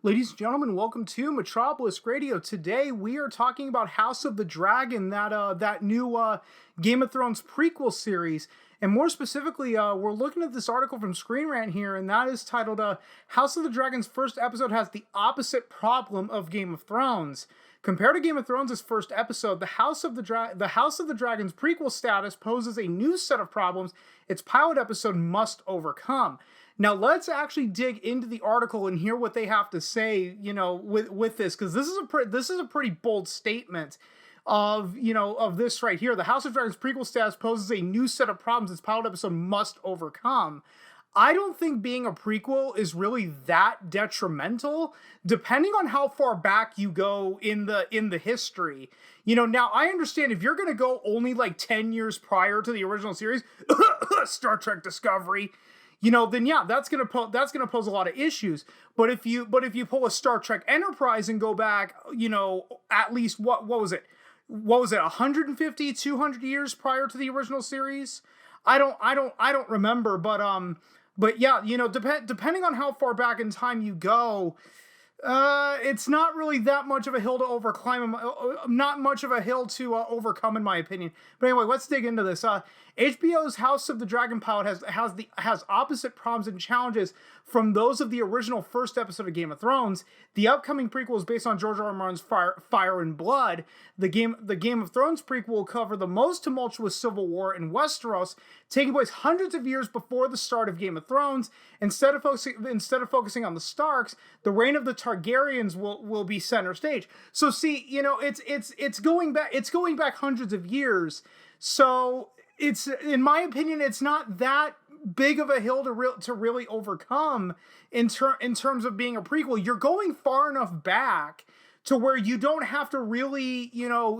Ladies and gentlemen, welcome to Metropolis Radio. Today we are talking about House of the Dragon, that new Game of Thrones prequel series. And more specifically, we're looking at this article from Screen Rant here, and that is titled House of the Dragon's first episode has the opposite problem of Game of Thrones. Compared to Game of Thrones' first episode, the House of the Dragon's prequel status poses a new set of problems its pilot episode must overcome. Now let's actually dig into the article and hear what they have to say, with this, because this is a pretty bold statement of this right here. The House of Dragons prequel status poses a new set of problems its pilot episode must overcome. I don't think being a prequel is really that detrimental, depending on how far back you go in the history. Now I understand if you're going to go only like 10 years prior to the original series, Star Trek Discovery, then yeah, that's gonna pose a lot of issues. But if you pull a Star Trek Enterprise and go back, at least what was it? What was it? 150, 200 years prior to the original series? I don't remember, but yeah, depending on how far back in time you go, it's not really that much of a hill to overclimb, not much of a hill to overcome, in my opinion. But anyway, let's dig into this. HBO's House of the Dragon pilot has opposite problems and challenges from those of the original first episode of Game of Thrones. The upcoming prequel is based on George R. R. Martin's Fire and Blood. The Game of Thrones prequel will cover the most tumultuous civil war in Westeros, taking place hundreds of years before the start of Game of Thrones. Instead of focusing on the Starks, the reign of the Targaryens will be center stage. So see, it's going back hundreds of years. So it's, in my opinion, it's not that big of a hill to really overcome in terms of being a prequel. You're going far enough back to where you don't have to really,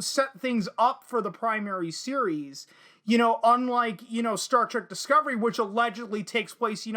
set things up for the primary series. Unlike, Star Trek Discovery, which allegedly takes place,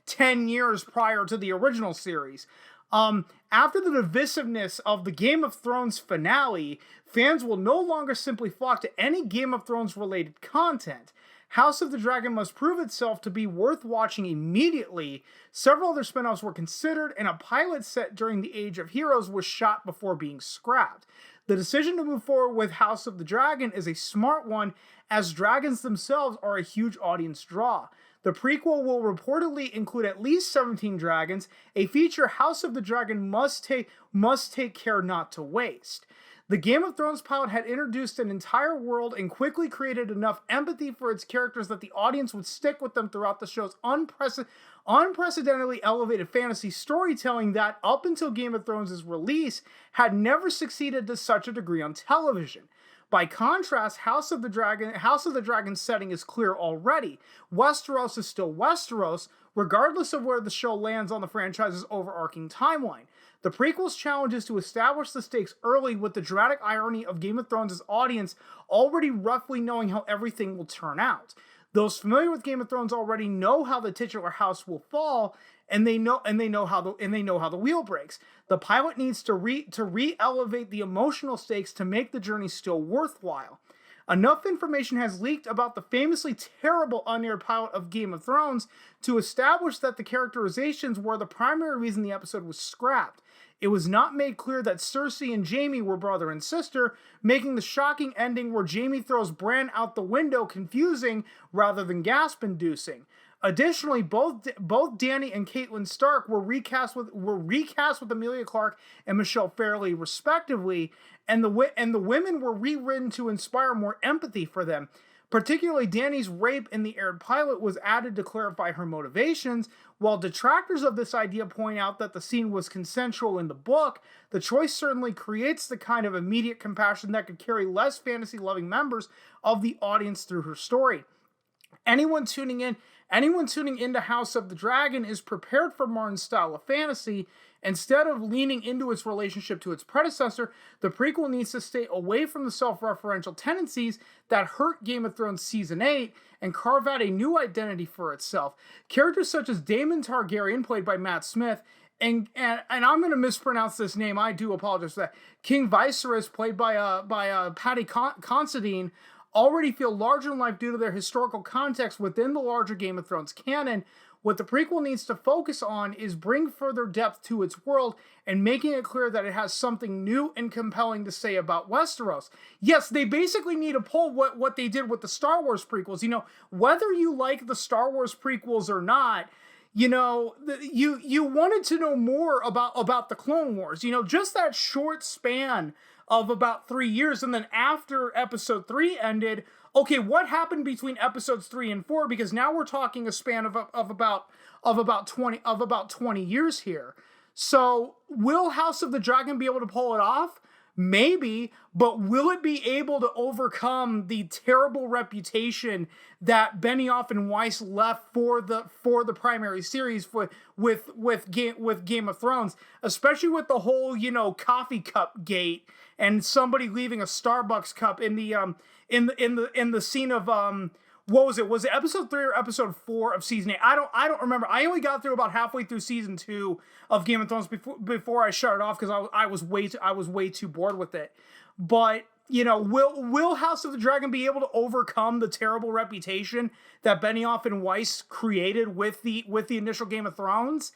10 years prior to the original series. After the divisiveness of the Game of Thrones finale, fans will no longer simply flock to any Game of Thrones related content. House of the Dragon must prove itself to be worth watching immediately. Several other spin-offs were considered, and a pilot set during the Age of Heroes was shot before being scrapped. The decision to move forward with House of the Dragon is a smart one, as dragons themselves are a huge audience draw. The prequel will reportedly include at least 17 dragons, a feature House of the Dragon must take care not to waste. The Game of Thrones pilot had introduced an entire world and quickly created enough empathy for its characters that the audience would stick with them throughout the show's unprecedentedly elevated fantasy storytelling that, up until Game of Thrones' release, had never succeeded to such a degree on television. By contrast, House of the Dragon's setting is clear already. Westeros is still Westeros, regardless of where the show lands on the franchise's overarching timeline. The prequel's challenge is to establish the stakes early, with the dramatic irony of Game of Thrones' audience already roughly knowing how everything will turn out. Those familiar with Game of Thrones already know how the titular house will fall, and they know how the wheel breaks. The pilot needs to re-elevate the emotional stakes to make the journey still worthwhile. Enough information has leaked about the famously terrible unaired pilot of Game of Thrones to establish that the characterizations were the primary reason the episode was scrapped. It was not made clear that Cersei and Jaime were brother and sister, making the shocking ending where Jaime throws Bran out the window confusing rather than gasp-inducing. Additionally, both Dany and Catelyn Stark were recast with Emilia Clarke and Michelle Fairley, respectively, and the women were rewritten to inspire more empathy for them. Particularly, Dany's rape in the aired pilot was added to clarify her motivations. While detractors of this idea point out that the scene was consensual in the book, the choice certainly creates the kind of immediate compassion that could carry less fantasy-loving members of the audience through her story. Anyone tuning into House of the Dragon is prepared for Martin's style of fantasy. Instead of leaning into its relationship to its predecessor, the prequel needs to stay away from the self-referential tendencies that hurt Game of Thrones Season 8 and carve out a new identity for itself. Characters such as Daemon Targaryen, played by Matt Smith, and I'm going to mispronounce this name, I do apologize for that, King Viserys, played by Paddy Considine, already feel larger in life due to their historical context within the larger Game of Thrones canon, What the prequel needs to focus on is bring further depth to its world and making it clear that it has something new and compelling to say about Westeros. Yes, they basically need to pull what they did with the Star Wars prequels. You know, whether you like the Star Wars prequels or not, you know, you wanted to know more about the Clone Wars. You know, just that short span of about 3 years, and then after episode 3 ended, okay, what happened between episodes 3 and 4? Because now we're talking a span of about 20 years here. So will House of the Dragon be able to pull it off? Maybe, but will it be able to overcome the terrible reputation that Benioff and Weiss left for the primary series with Game of Thrones, especially with the whole, you know, coffee cup gate and somebody leaving a Starbucks cup in the scene of what was it? Was it episode 3 or episode 4 of season 8? I don't remember. I only got through about halfway through season 2 of Game of Thrones before I shut it off because I was way too bored with it. But you know, will House of the Dragon be able to overcome the terrible reputation that Benioff and Weiss created with the initial Game of Thrones?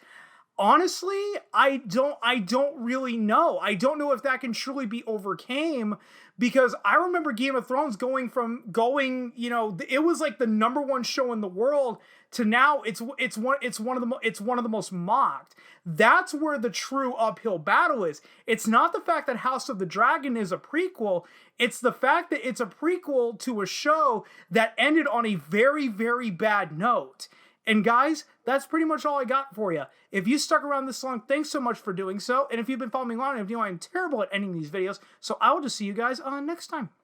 Honestly, I don't really know. I don't know if that can truly be overcame, because I remember Game of Thrones going, you know, it was like the #1 show in the world to now it's one of the most mocked. That's where the true uphill battle is. It's not the fact that House of the Dragon is a prequel, it's the fact that it's a prequel to a show that ended on a very, very bad note. And guys, that's pretty much all I got for you. If you stuck around this long, thanks so much for doing so. And if you've been following me along, and if you know I'm terrible at ending these videos, so I will just see you guys next time.